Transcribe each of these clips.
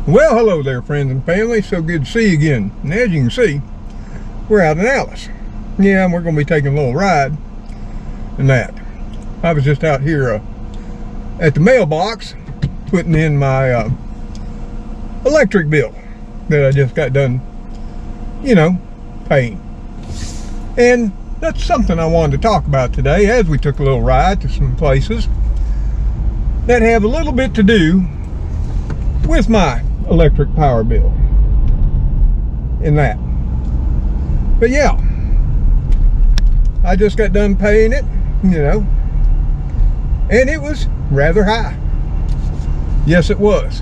Well, hello there, friends and family. So good to see you again. And as you can see, we're out in Alice. Yeah, and we're going to be taking a little ride and that. I was just out here at the mailbox putting in my electric bill that I just got done, paying. And that's something I wanted to talk about today as we took a little ride to some places that have a little bit to do with my electric power bill in that. But yeah, I just got done paying it, and it was rather high. Yes, it was.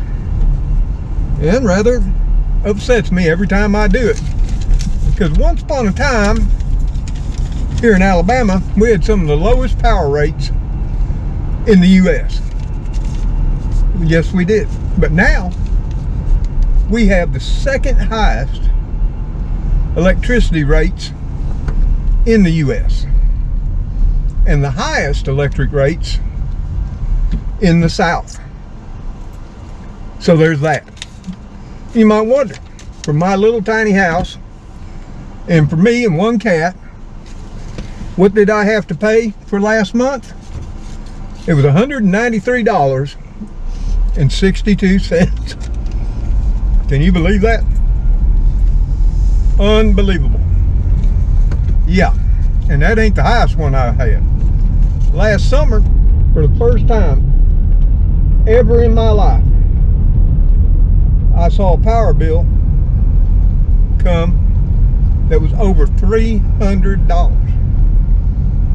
And rather upsets me every time I do it. Because once upon a time, here in Alabama, we had some of the lowest power rates in the U.S. Yes, we did. But now, we have the second highest electricity rates in the U.S. and the highest electric rates in the South. So there's that. You might wonder, for my little tiny house, and for me and one cat, what did I have to pay for last month? It was $193.62. Can you believe that? Unbelievable. Yeah, and that ain't the highest one I had. Last summer, for the first time ever in my life, I saw a power bill come that was over $300.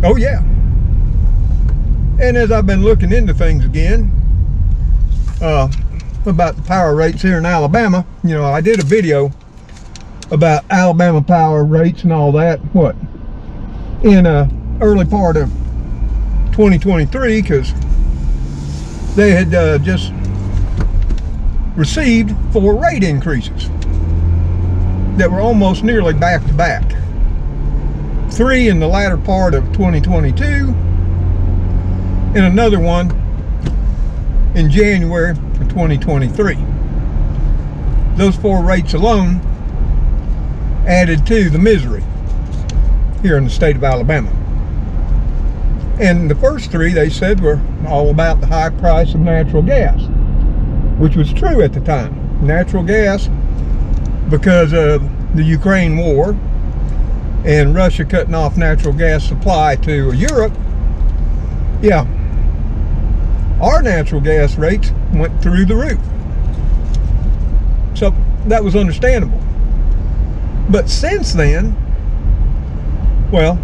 Oh yeah. And as I've been looking into things again, about the power rates here in Alabama, I did a video about Alabama power rates and all that, in early part of 2023, because they had just received 4 rate increases that were almost nearly back to back. 3 in the latter part of 2022 and another one in January of 2023. Those 4 rates alone added to the misery here in the state of Alabama. And the first 3, they said, were all about the high price of natural gas, which was true at the time. Natural gas, because of the Ukraine war and Russia cutting off natural gas supply to Europe, yeah, our natural gas rates went through the roof. So that was understandable. But since then, well,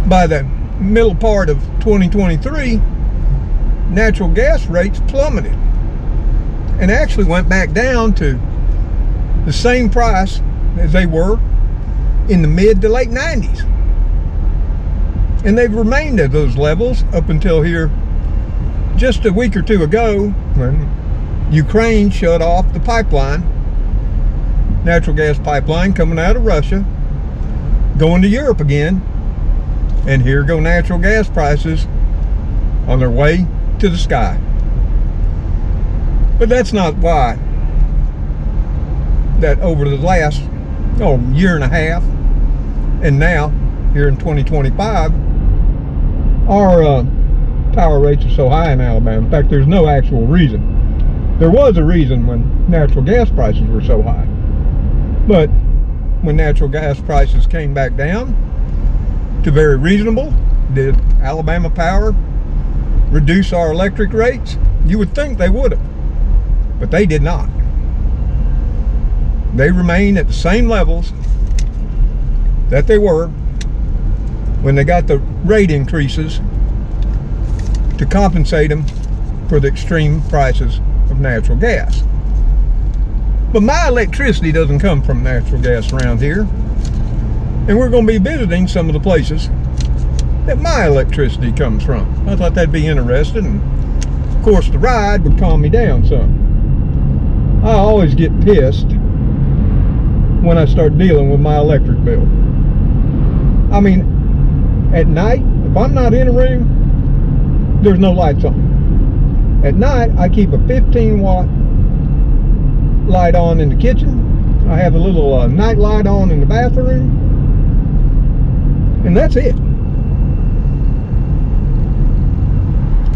by the middle part of 2023, natural gas rates plummeted and actually went back down to the same price as they were in the mid to late 90s. And they've remained at those levels up until here just a week or 2 ago, when Ukraine shut off the pipeline, natural gas pipeline coming out of Russia, going to Europe again, and here go natural gas prices on their way to the sky. But that's not why that over the last year and a half, and now here in 2025, our power rates are so high in Alabama. In fact, there's no actual reason. There was a reason when natural gas prices were so high. But when natural gas prices came back down to very reasonable, did Alabama Power reduce our electric rates? You would think they would have, but they did not. They remain at the same levels that they were when they got the rate increases to compensate them for the extreme prices of natural gas. But my electricity doesn't come from natural gas around here, and we're going to be visiting some of the places that my electricity comes from. I thought that'd be interesting, and of course the ride would calm me down some. I always get pissed when I start dealing with my electric bill. I mean, at night, if I'm not in a room, there's no lights on. At night, I keep a 15 watt light on in the kitchen. I have a little night light on in the bathroom. And that's it.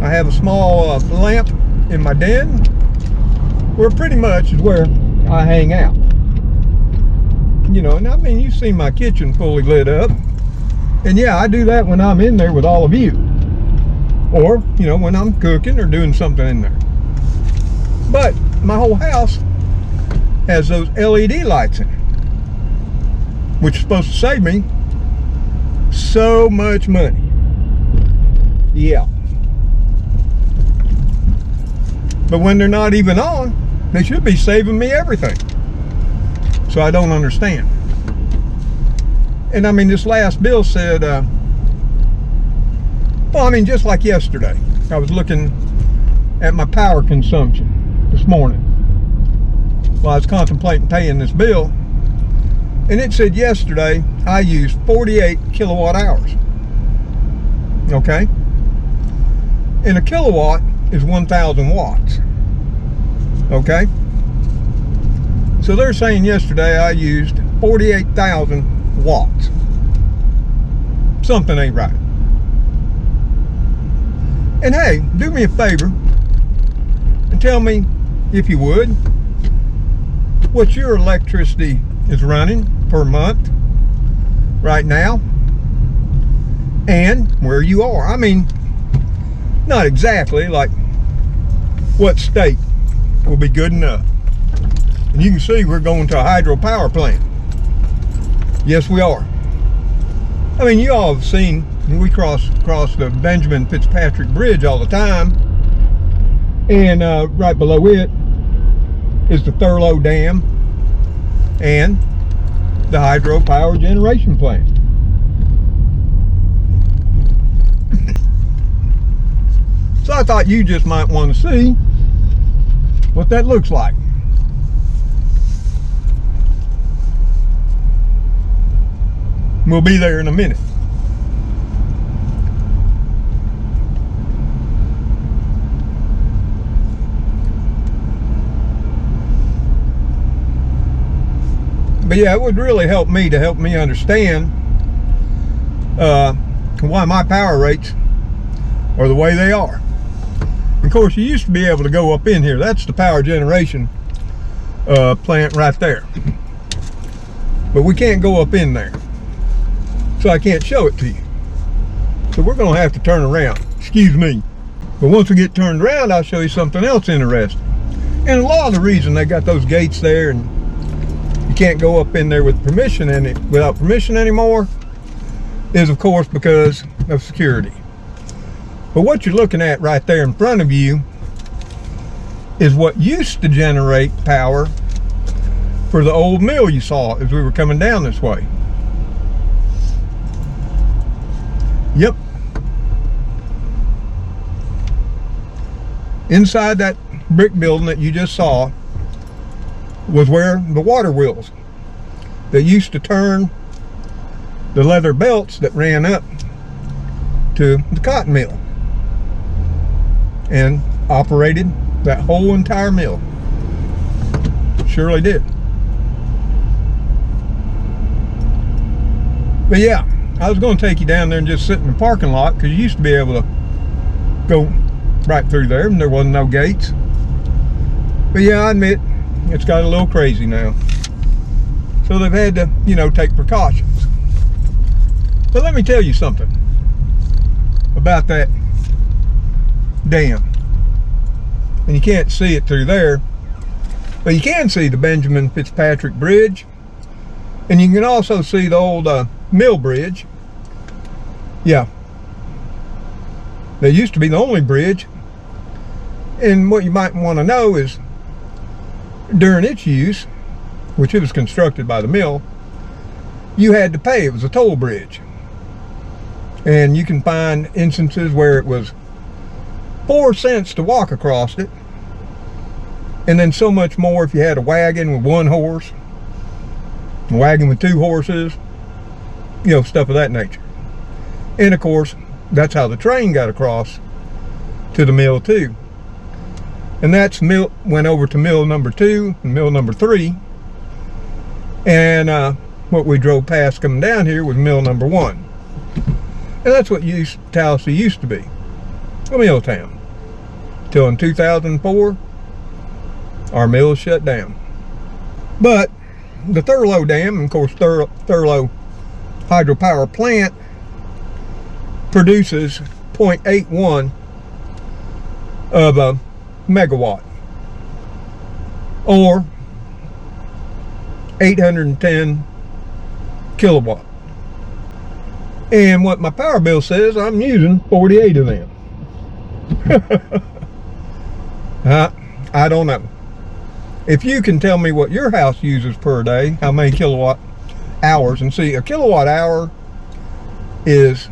I have a small lamp in my den, where pretty much is where I hang out. You know, and I mean, you've seen my kitchen fully lit up. And yeah, I do that when I'm in there with all of you. Or, you know, when I'm cooking or doing something in there. But my whole house has those LED lights in it, which is supposed to save me so much money. Yeah. But when they're not even on, they should be saving me everything. So I don't understand. And I mean, this last bill said, well, I mean, just like yesterday, I was looking at my power consumption this morning while I was contemplating paying this bill. And it said yesterday I used 48 kilowatt hours. Okay? And a kilowatt is 1,000 watts. Okay? So they're saying yesterday I used 48,000 watts. Something ain't right. And hey, do me a favor and tell me, if you would, what your electricity is running per month right now and where you are. I mean, not exactly, like what state will be good enough. And you can see we're going to a hydropower plant. Yes, we are. I mean, you all have seen, we cross the Benjamin Fitzpatrick Bridge all the time. And right below it is the Thurlow Dam and the hydropower generation plant. So I thought you just might want to see what that looks like. We'll be there in a minute. But yeah, it would really help me to help me understand why my power rates are the way they are. Of course, you used to be able to go up in here. That's the power generation plant right there. But we can't go up in there. So I can't show it to you. So we're going to have to turn around. Excuse me. But once we get turned around, I'll show you something else interesting. And a lot of the reason they got those gates there and you can't go up in there with permission without permission anymore is, of course, because of security. But what you're looking at right there in front of you is what used to generate power for the old mill you saw as we were coming down this way. Yep. Inside that brick building that you just saw was where the water wheels that used to turn the leather belts that ran up to the cotton mill and operated that whole entire mill. Surely did. But yeah, I was going to take you down there and just sit in the parking lot, because you used to be able to go right through there and there wasn't no gates. But yeah, I admit it's got a little crazy now. So they've had to, you know, take precautions. But let me tell you something about that dam. And you can't see it through there, but you can see the Benjamin Fitzpatrick Bridge, and you can also see the old mill bridge. Yeah, that used to be the only bridge. And what you might want to know is, during its use, which it was constructed by the mill, you had to pay. It was a toll bridge. And you can find instances where it was 4 cents to walk across it, and then so much more if you had a wagon with 1 horse, a wagon with 2 horses, you know, stuff of that nature. And of course, that's how the train got across to the mill too. And that's mill, went over to mill number 2 and mill number 3. And what we drove past coming down here was mill number 1. And that's what Tallahassee used to be, a mill town. Till in 2004, our mill shut down. But the Thurlow Dam, and of course Thurlow hydropower plant, produces 0.81 of a megawatt, or 810 kilowatt. And what my power bill says, I'm using 48 of them. I don't know. If you can tell me what your house uses per day, how many kilowatt hours, and see, a kilowatt hour is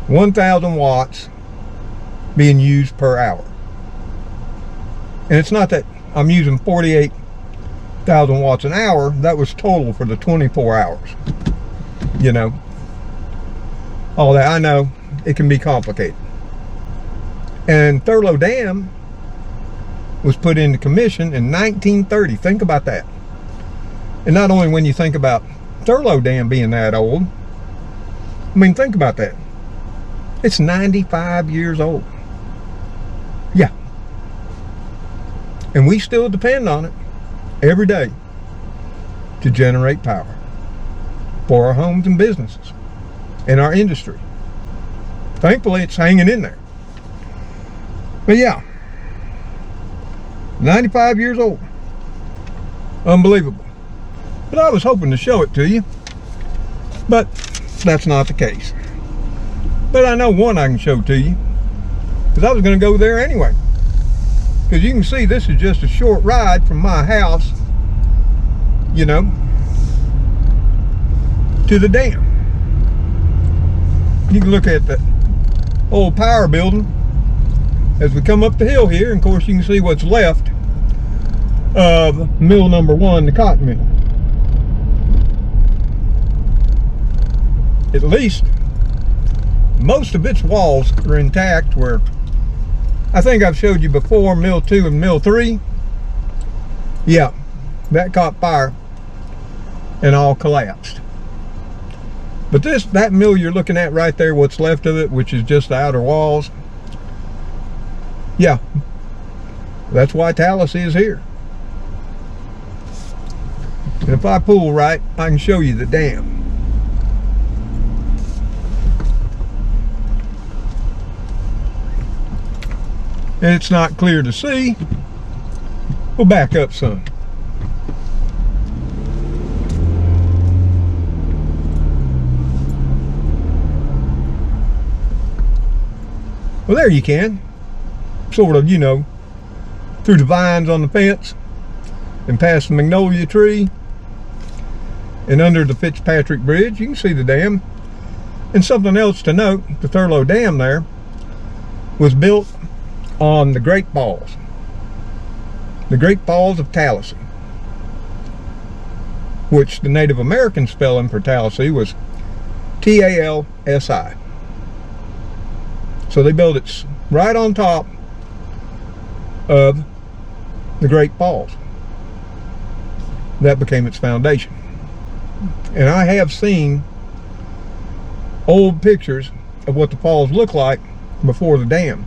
1,000 watts being used per hour. And it's not that I'm using 48,000 watts an hour. That was total for the 24 hours. You know, all that. I know it can be complicated. And Thurlow Dam was put into commission in 1930. Think about that. And not only when you think about Thurlow Dam being that old, I mean, think about that. It's 95 years old. Yeah. And we still depend on it every day to generate power for our homes and businesses and our industry. Thankfully, it's hanging in there. But yeah, 95 years old. Unbelievable. But I was hoping to show it to you, but that's not the case. But I know one I can show to you, because I was going to go there anyway. Because you can see this is just a short ride from my house, you know, to the dam. You can look at the old power building as we come up the hill here, and of course you can see what's left of mill number 1, the cotton mill. At least most of its walls are intact, where I think I've showed you before, mill 2 and mill 3. Yeah, that caught fire and all collapsed. But that mill you're looking at right there, what's left of it, which is just the outer walls, yeah, that's why Tallahassee is here. And if I pull right, I can show you the dam. And it's not clear to see. We'll back up some. Well, there you can. Sort of, you know, through the vines on the fence and past the magnolia tree and under the Fitzpatrick Bridge, you can see the dam. And something else to note, the Thurlow Dam there was built on the Great Falls. The Great Falls of Tallahassee, which the Native American spelling for Tallahassee was T-A-L-S-I. So they built it right on top of the Great Falls. That became its foundation. And I have seen old pictures of what the falls looked like before the dam,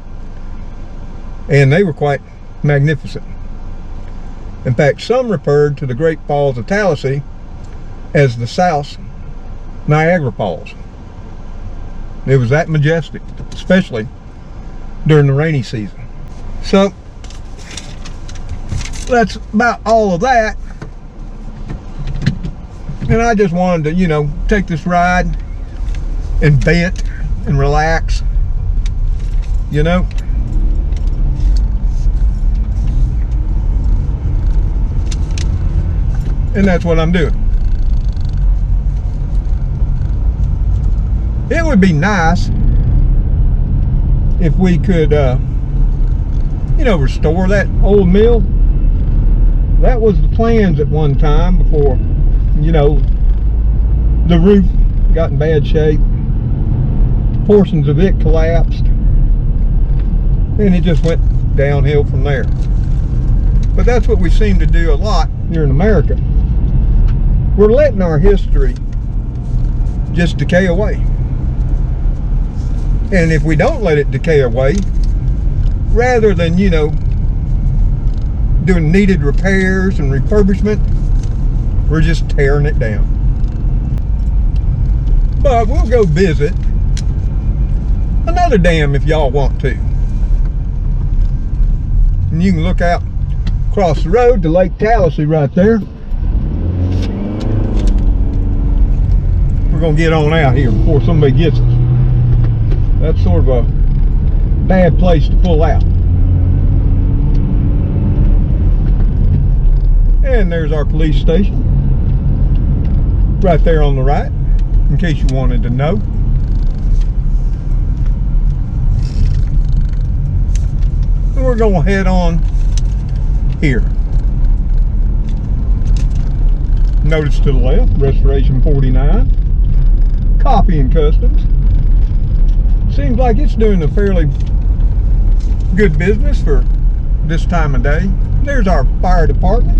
and they were quite magnificent. In fact, some referred to the Great Falls of Tallahassee as the South Niagara Falls. It was that majestic, especially during the rainy season. So that's about all of that. And I just wanted to, you know, take this ride and vent and relax, you know. And that's what I'm doing. It would be nice if we could, you know, restore that old mill. That was the plans at one time before, you know, the roof got in bad shape. Portions of it collapsed. And it just went downhill from there. But that's what we seem to do a lot here in America. We're letting our history just decay away. And if we don't let it decay away, rather than, doing needed repairs and refurbishment, we're just tearing it down. But we'll go visit another dam if y'all want to. And you can look out across the road to Lake Tallahassee right there. We're going to get on out here before somebody gets us. That's sort of a bad place to pull out. And there's our police station. Right there on the right, in case you wanted to know. And we're going to head on here. Notice to the left, Restoration 49. Coffee and Customs. Seems like it's doing a fairly good business for this time of day. There's our fire department,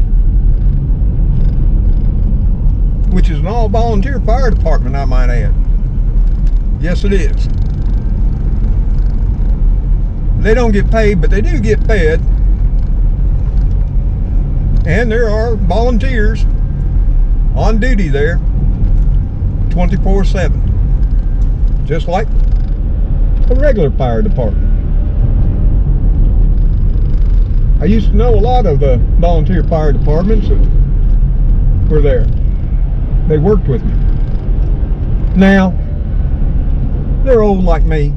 which is an all-volunteer fire department, I might add. Yes, it is. They don't get paid, but they do get fed. And there are volunteers on duty there 24/7, just like a regular fire department. I used to know a lot of volunteer fire departments that were there. They worked with me. Now, they're old like me,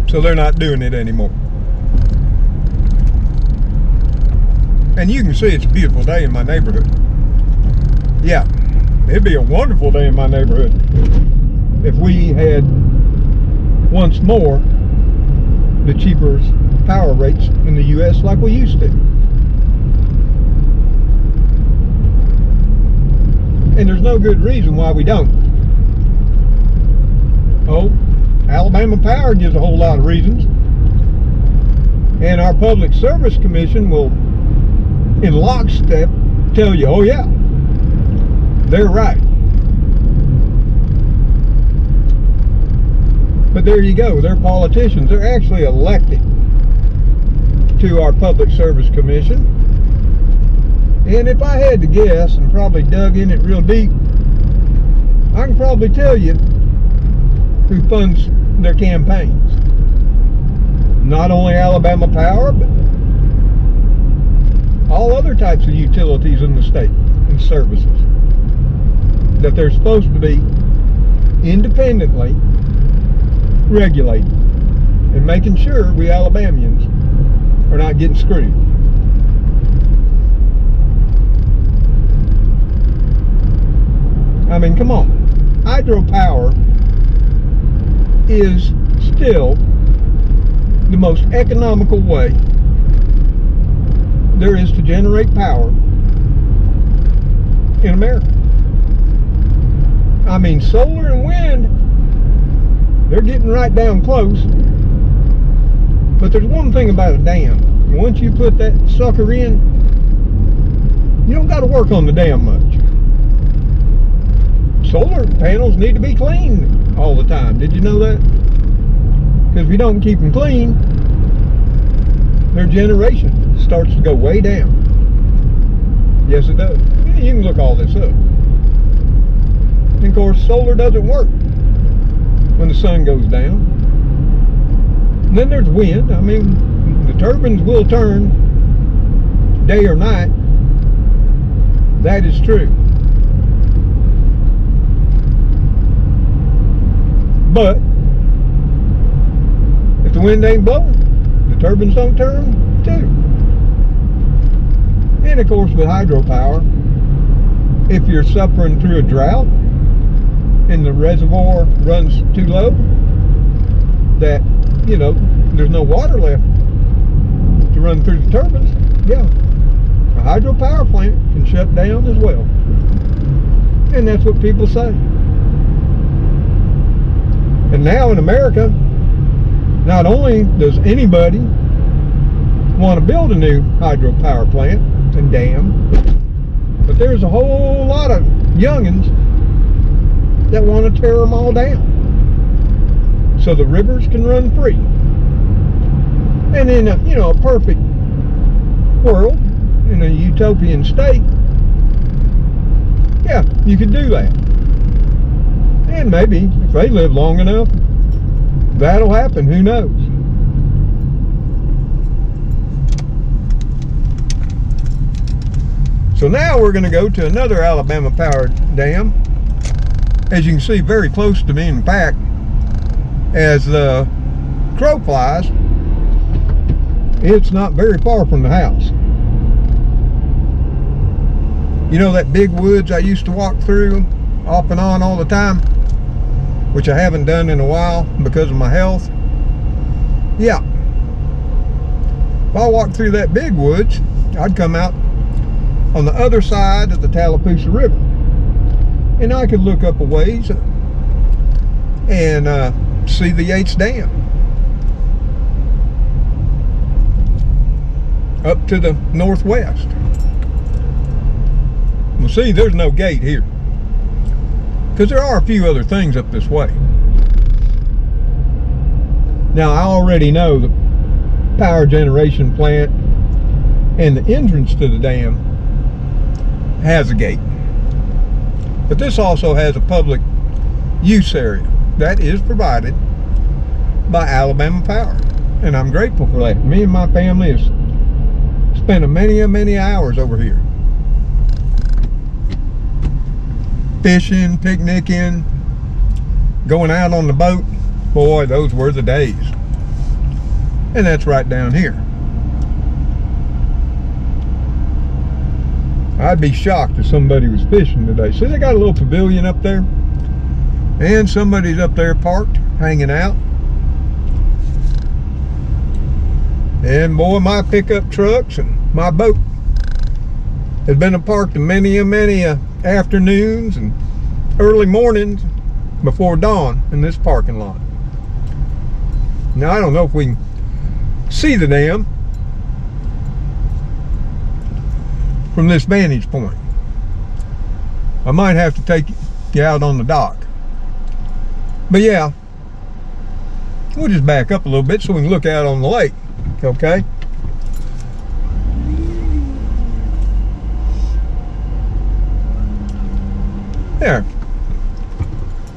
so they're not doing it anymore. And you can see it's a beautiful day in my neighborhood. Yeah, it'd be a wonderful day in my neighborhood if we had once more the cheaper power rates in the U.S. like we used to. And there's no good reason why we don't. Oh, Alabama Power gives a whole lot of reasons. And our Public Service Commission will, in lockstep, tell you, oh yeah, they're right. But there you go, they're politicians. They're actually elected to our Public Service Commission. And if I had to guess, and probably dug in it real deep, I can probably tell you who funds their campaigns. Not only Alabama Power, but all other types of utilities in the state and services that they're supposed to be independently regulated and making sure we Alabamians are not getting screwed. I mean, come on. Hydropower is still the most economical way there is to generate power in America. I mean, solar and wind, they're getting right down close. But there's one thing about a dam. Once you put that sucker in, you don't got to work on the dam much. Solar panels need to be cleaned all the time. Did you know that? Because if you don't keep them clean, their generation starts to go way down. Yes, it does. You can look all this up. And of course, solar doesn't work when the sun goes down. And then there's wind. I mean, the turbines will turn day or night. That is true. But if the wind ain't blowing, the turbines don't turn too. And of course, with hydropower, if you're suffering through a drought and the reservoir runs too low, that, you know, there's no water left to run through the turbines, yeah, a hydropower plant can shut down as well. And that's what people say. And now in America, not only does anybody want to build a new hydropower plant and dam, but there's a whole lot of youngins that want to tear them all down so the rivers can run free. And in a, a perfect world, in a utopian state, yeah, you could do that. And maybe if they live long enough, that'll happen. Who knows? So now we're going to go to another Alabama powered dam. As you can see, very close to me. In fact, as the crow flies, it's not very far from the house. You know that big woods I used to walk through off and on all the time, which I haven't done in a while because of my health? Yeah. If I walked through that big woods, I'd come out on the other side of the Tallapoosa River, and I could look up a ways and see the Yates Dam up to the northwest. Well, see, there's no gate here because there are a few other things up this way. Now, I already know the power generation plant and the entrance to the dam has a gate, but this also has a public use area that is provided by Alabama Power, and I'm grateful for that. Me and my family have spent many hours over here fishing, picnicking, going out on the boat. Boy, those were the days. And that's right down here. I'd be shocked if somebody was fishing today. See, they got a little pavilion up there, and somebody's up there parked, hanging out. And boy, my pickup trucks and my boat has been parked many afternoons and early mornings before dawn in this parking lot. Now, I don't know if we can see the dam from this vantage point. I might have to take you out on the dock. But yeah, we'll just back up a little bit so we can look out on the lake, okay?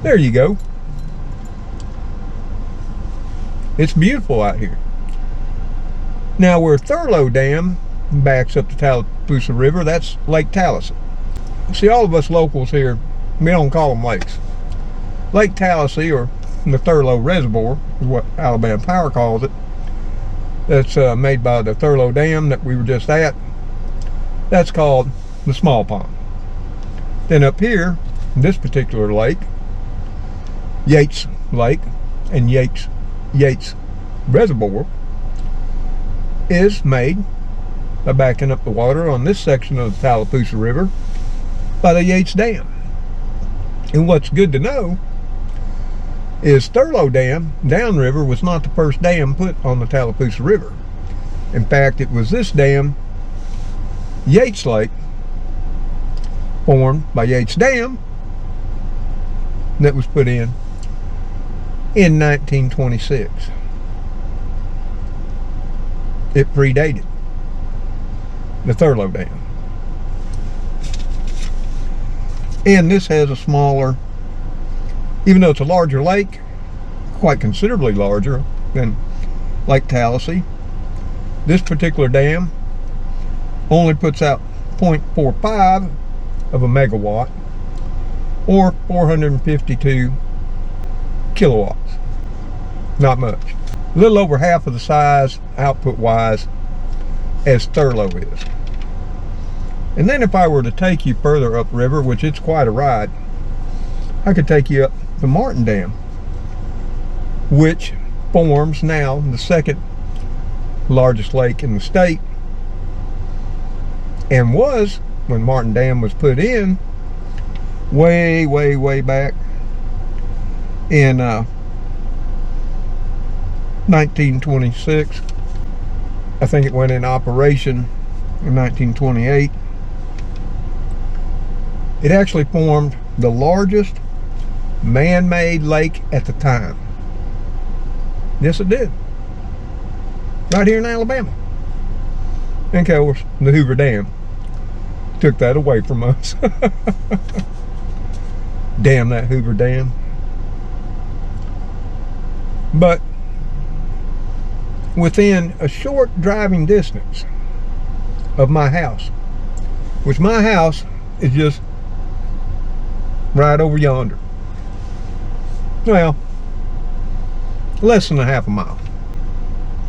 There you go. It's beautiful out here. Now, where Thurlow Dam backs up the Tallapoosa River, that's Lake Tallahassee. See, all of us locals here, we don't call them lakes. Lake Tallahassee, or the Thurlow Reservoir, is what Alabama Power calls it. That's made by the Thurlow Dam that we were just at. That's called the Small Pond. Then up here, this particular lake, Yates Lake and Yates Reservoir, is made by backing up the water on this section of the Tallapoosa River by the Yates Dam. And what's good to know is Thurlow Dam downriver was not the first dam put on the Tallapoosa River. In fact, it was this dam, Yates Lake, formed by Yates Dam, that was put in 1926. It predated the Thurlow Dam. And this has a smaller, even though it's a larger lake, quite considerably larger than Lake Tallahassee, this particular dam only puts out 0.45 of a megawatt, or 452 kilowatts. Not much. A little over half of the size, output wise, as Thurlow is. And then if I were to take you further upriver, which it's quite a ride, I could take you up the Martin Dam, which forms now the second largest lake in the state, and was, when Martin Dam was put in, way back in 1926. I think it went in operation in 1928. It actually formed the largest man-made lake at the time. Yes, it did. Right here in Alabama. And of course, the Hoover Dam took that away from us. Damn that Hoover Dam. But within a short driving distance of my house, which my house is just right over yonder. Well, less than a half a mile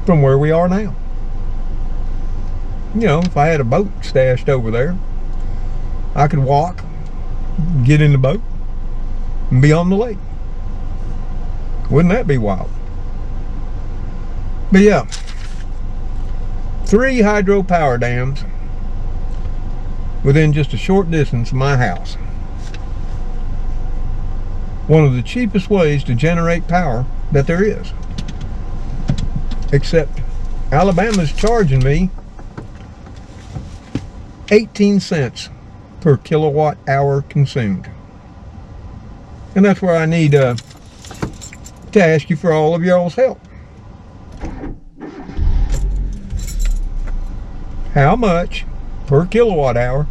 from where we are now. You know, if I had a boat stashed over there, I could walk, get in the boat, and be on the lake. Wouldn't that be wild? But yeah, 3 hydropower dams within just a short distance of my house. One of the cheapest ways to generate power that there is. Except Alabama's charging me 18 cents per kilowatt hour consumed. And that's where I need to ask you for all of y'all's help. How much per kilowatt hour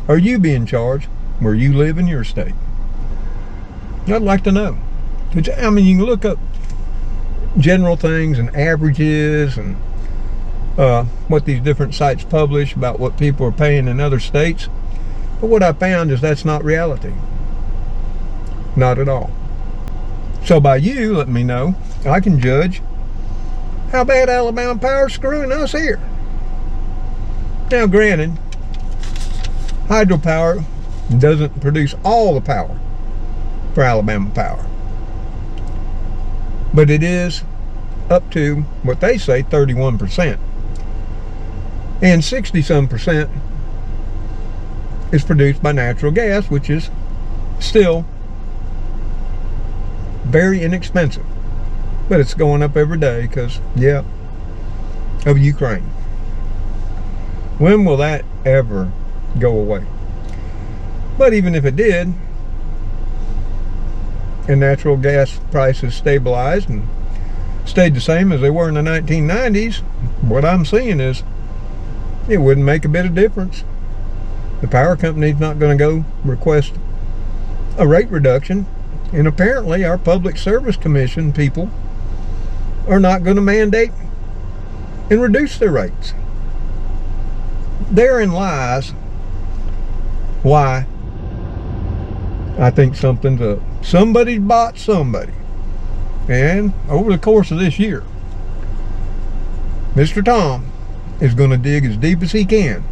are you being charged where you live in your state? I'd like to know. I mean, you can look up general things and averages and what these different sites publish about what people are paying in other states. But what I found is that's not reality. Not at all. So by you letting me know, I can judge how bad Alabama Power's screwing us here. Now granted, hydropower doesn't produce all the power for Alabama Power. But it is up to what they say 31%. And 60-some% is produced by natural gas, which is still very inexpensive. But it's going up every day because, yeah, of Ukraine. When will that ever go away? But even if it did, and natural gas prices stabilized and stayed the same as they were in the 1990s, what I'm seeing is it wouldn't make a bit of difference. The power company's not going to go request a rate reduction, and apparently our Public Service Commission people are not going to mandate and reduce their rates. Therein lies why I think something's up. Somebody's bought somebody. And over the course of this year, Mr. Tom is going to dig as deep as he can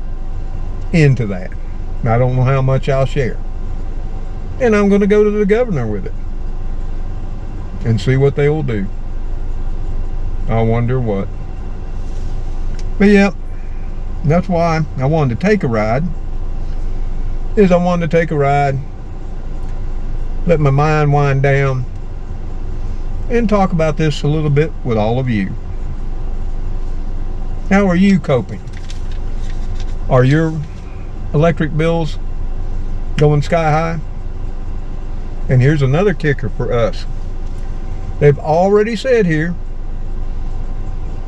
into that. I don't know how much I'll share. And I'm going to go to the governor with it and see what they will do. I wonder what. But yeah, that's why I wanted to take a ride. I wanted to take a ride, let my mind wind down, and talk about this a little bit with all of you. How are you coping? Are your electric bills going sky high? And here's another kicker for us. They've already said here,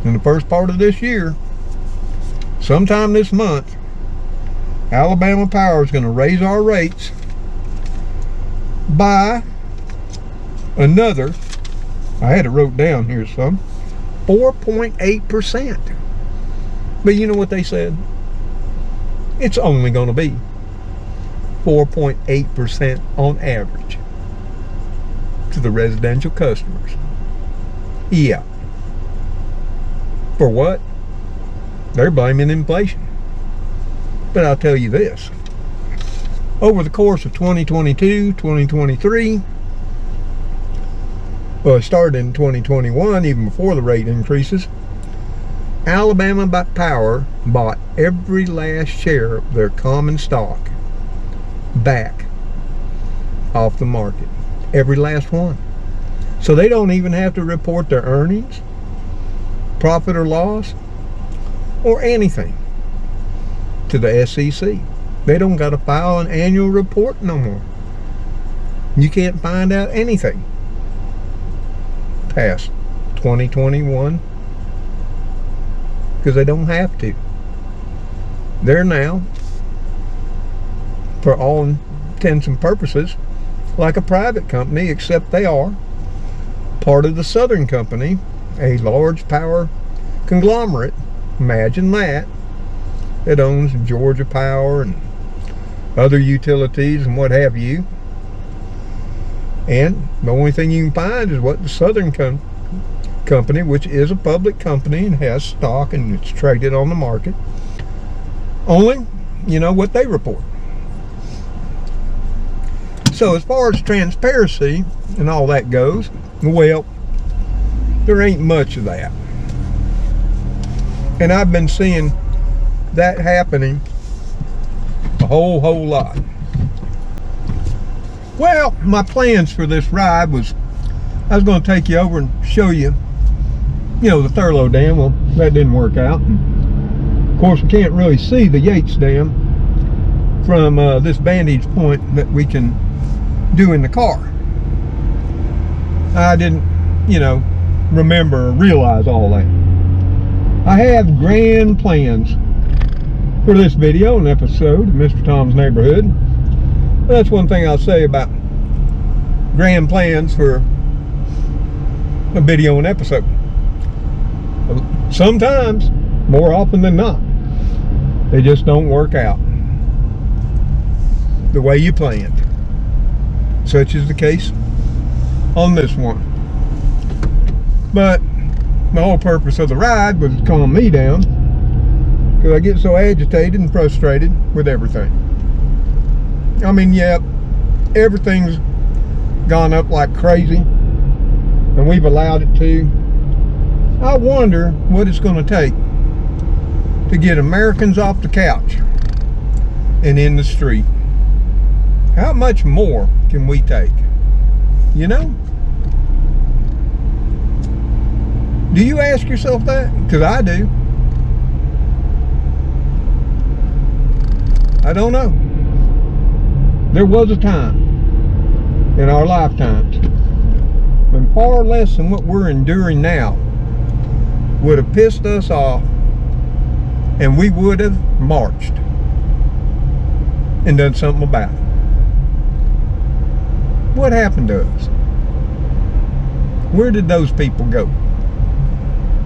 in the first part of this year, sometime this month, Alabama Power is going to raise our rates by another, I had it wrote down here some, 4.8%. But you know what they said? It's only going to be 4.8% on average to the residential customers. Yeah. For what? They're blaming inflation. But I'll tell you this. Over the course of 2022, 2023, well, it started in 2021, even before the rate increases, Alabama Power bought every last share of their common stock back off the market. Every last one. So they don't even have to report their earnings. profit or loss, or anything to the SEC. They don't got to file an annual report no more. You can't find out anything past 2021 because they don't have to. They're now, for all intents and purposes, like a private company, except they are part of the Southern Company, a large power conglomerate. Imagine that. It owns Georgia Power and other utilities and what have you. And the only thing you can find is what the Southern Company, which is a public company and has stock and it's traded on the market, only, what they report. So as far as transparency and all that goes, well, there ain't much of that. And I've been seeing that happening a whole lot. Well, my plans for this ride was I was going to take you over and show you, the Thurlow Dam. Well, that didn't work out. And of course, we can't really see the Yates Dam from this vantage point that we can do in the car. I didn't, remember or realize all that. I have grand plans for this video, an episode of Mr. Tom's Neighborhood. That's one thing I'll say about grand plans for a video and episode. Sometimes, more often than not, they just don't work out the way you planned. Such is the case on this one. But the whole purpose of the ride was to calm me down, because I get so agitated and frustrated with everything. I mean, yeah, everything's gone up like crazy, and we've allowed it to. I wonder what it's going to take to get Americans off the couch and in the street. How much more can we take? Do you ask yourself that? Because I do. I don't know. There was a time in our lifetimes when far less than what we're enduring now would have pissed us off, and we would have marched and done something about it. What happened to us? Where did those people go?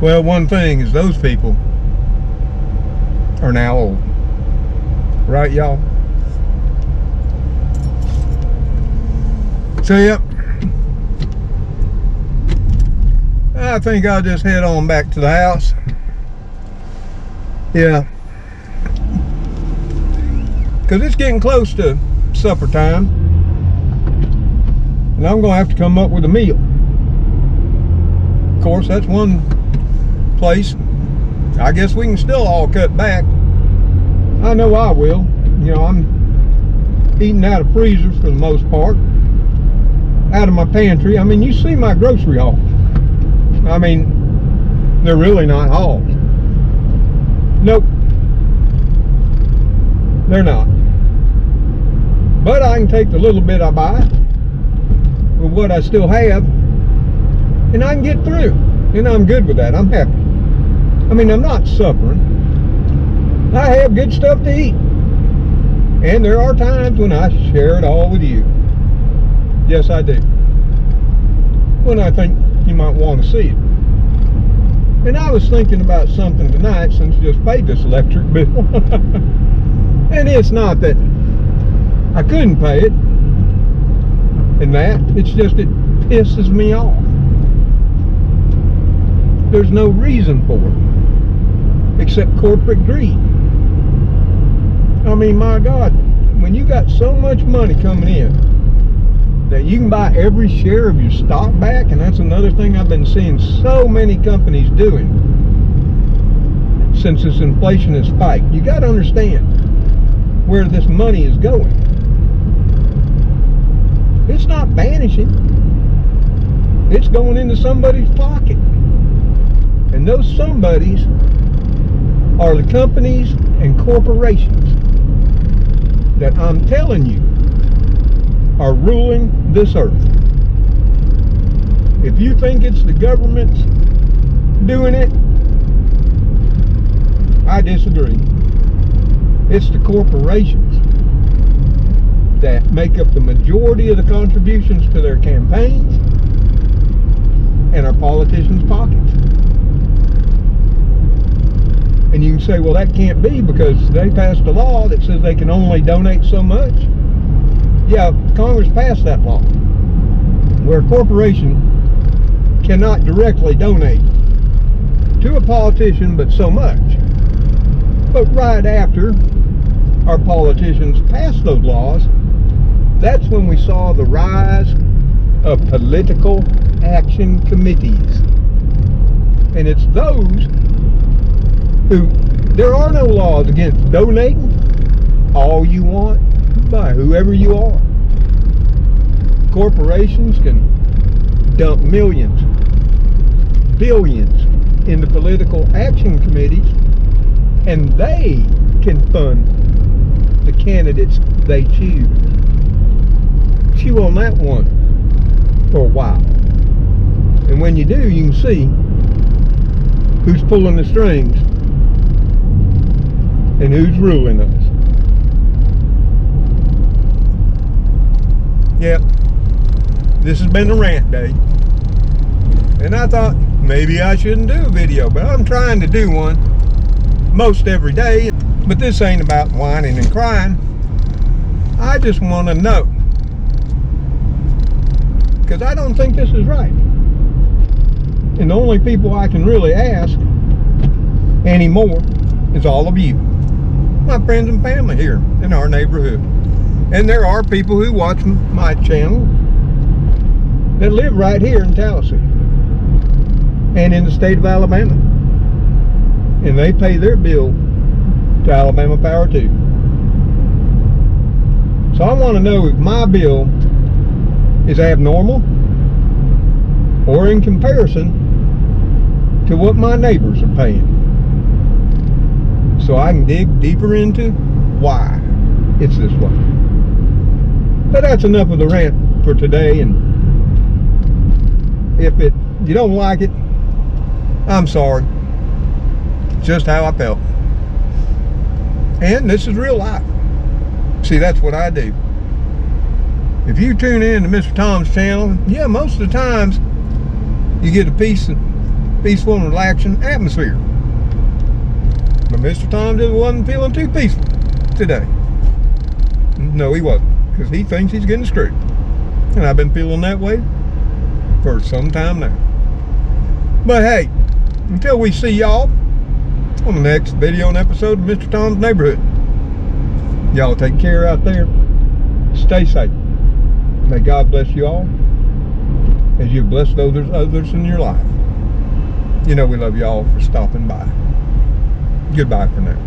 Well, one thing is those people are now old. Right, y'all? So, yep. I think I'll just head on back to the house. Yeah. Because it's getting close to supper time. And I'm going to have to come up with a meal. Of course, that's one place. I guess we can still all cut back. I know I will. I'm eating out of freezers for the most part. Out of my pantry. I mean, you see my grocery hauls. I mean, they're really not hauls. Nope. They're not. But I can take the little bit I buy with what I still have, and I can get through. And I'm good with that. I'm happy. I mean, I'm not suffering. I have good stuff to eat. And there are times when I share it all with you. Yes, I do. When I think you might want to see it. And I was thinking about something tonight, since I just paid this electric bill. And it's not that I couldn't pay it, and that. It's just it pisses me off. There's no reason for it, except corporate greed. I mean, my God, when you got so much money coming in that you can buy every share of your stock back, and that's another thing I've been seeing so many companies doing since this inflation has spiked. You got to understand where this money is going. It's not vanishing. It's going into somebody's pocket. And those somebodies are the companies and corporations that I'm telling you are ruling this earth. If you think it's the government doing it, I disagree. It's the corporations that make up the majority of the contributions to their campaigns and our politicians' pockets. And you can say, well, that can't be because they passed a law that says they can only donate so much. Yeah, Congress passed that law where a corporation cannot directly donate to a politician but so much. But right after our politicians passed those laws, that's when we saw the rise of political action committees. And it's those who, there are no laws against donating all you want by whoever you are. Corporations can dump millions, billions into political action committees, and they can fund the candidates they choose. Chew on that one for a while. And when you do, you can see who's pulling the strings and who's ruling us. Yep, this has been a rant day. And I thought maybe I shouldn't do a video, but I'm trying to do one most every day. But this ain't about whining and crying. I just want to know, because I don't think this is right. And the only people I can really ask anymore is all of you, my friends and family here in our neighborhood. And there are people who watch my channel that live right here in Tallahassee and in the state of Alabama, and they pay their bill to Alabama Power too. So I want to know if my bill is abnormal or in comparison to what my neighbors are paying, so I can dig deeper into why it's this way. But that's enough of the rant for today, and if you don't like it, I'm sorry. It's just how I felt. And this is real life. See, that's what I do. If you tune in to Mr. Tom's channel, yeah, most of the times you get a peaceful and relaxing atmosphere. But Mr. Tom just wasn't feeling too peaceful today. No, he wasn't, because he thinks he's getting screwed. And I've been feeling that way for some time now. But hey, until we see y'all on the next video and episode of Mr. Tom's Neighborhood, y'all take care out there. Stay safe. May God bless you all as you bless others in your life. You know we love you all for stopping by. Goodbye for now.